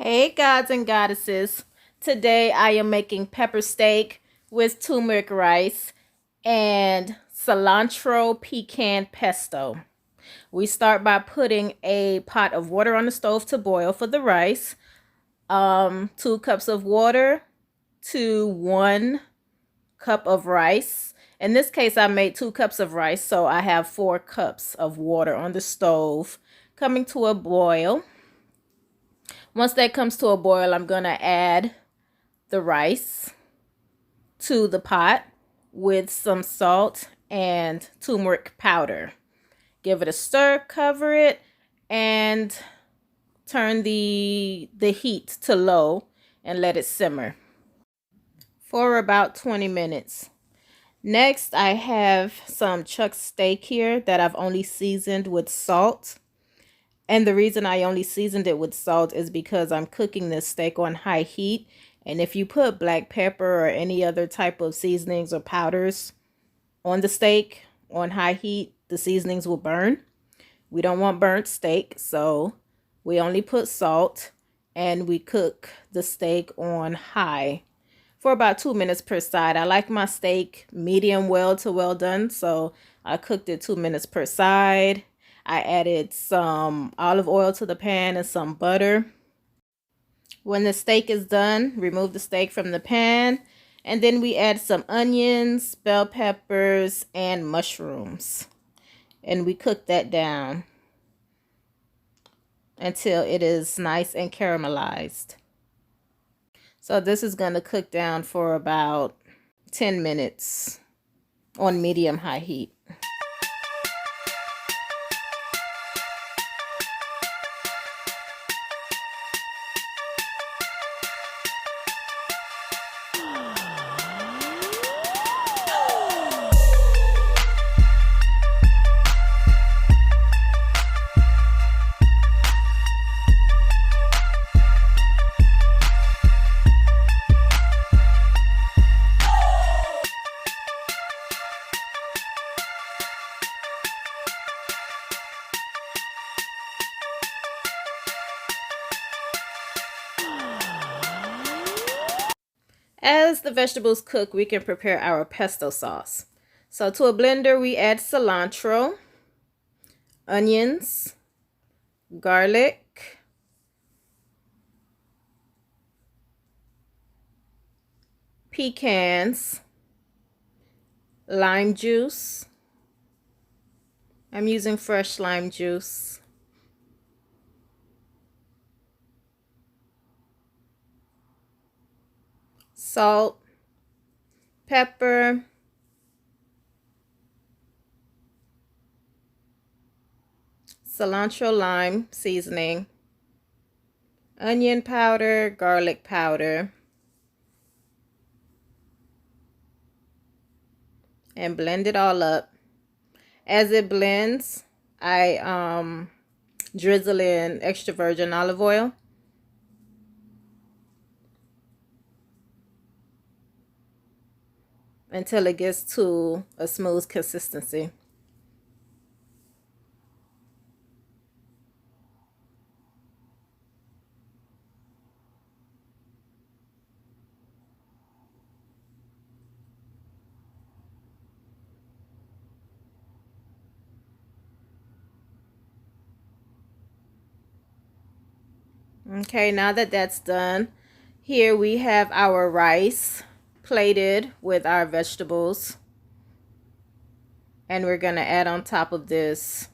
Hey gods and goddesses, today I am making pepper steak with turmeric rice and cilantro pecan pesto. We start by putting a pot of water on the stove to boil for the rice. 2 cups of water to 1 cup of rice. In this case, I made 2 cups of rice, so I have 4 cups of water on the stove coming to a boil. Once that comes to a boil, I'm going to add the rice to the pot with some salt and turmeric powder. Give it a stir, cover it, and turn the heat to low and let it simmer for about 20 minutes. Next, I have some chuck steak here that I've only seasoned with salt. And the reason I only seasoned it with salt is because I'm cooking this steak on high heat. And if you put black pepper or any other type of seasonings or powders on the steak on high heat, the seasonings will burn. We don't want burnt steak, so we only put salt and we cook the steak on high for about 2 minutes per side. I like my steak medium well to well done, so I cooked it 2 minutes per side. I added some olive oil to the pan and some butter. When the steak is done, remove the steak from the pan, and then we add some onions, bell peppers, and mushrooms. And we cook that down until it is nice and caramelized. So this is going to cook down for about 10 minutes on medium-high heat. As the vegetables cook, we can prepare our pesto sauce. So to a blender, we add cilantro, onions, garlic, pecans, lime juice. I'm using fresh lime juice. Salt, pepper, cilantro lime seasoning, onion powder, garlic powder, and blend it all up. As it blends, I drizzle in extra virgin olive oil. Until it gets to a smooth consistency. Okay, now that that's done, here we have our rice plated with our vegetables, and we're gonna add on top of this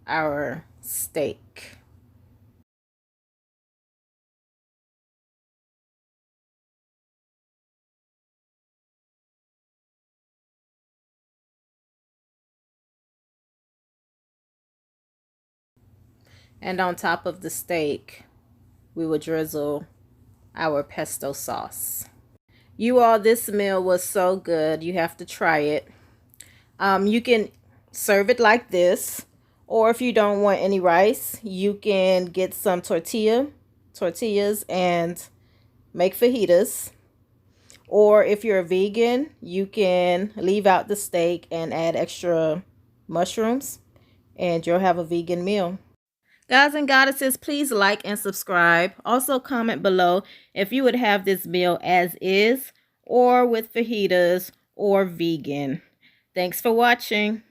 our steak. And on top of the steak, we will drizzle our pesto sauce. You all, this meal was so good. You have to try it. You can serve it like this, or if you don't want any rice, you can get some tortillas and make fajitas. Or if you're a vegan, you can leave out the steak and add extra mushrooms, and you'll have a vegan meal. Guys and goddesses, please like and subscribe. Also comment below if you would have this meal as is or with fajitas or vegan. Thanks for watching.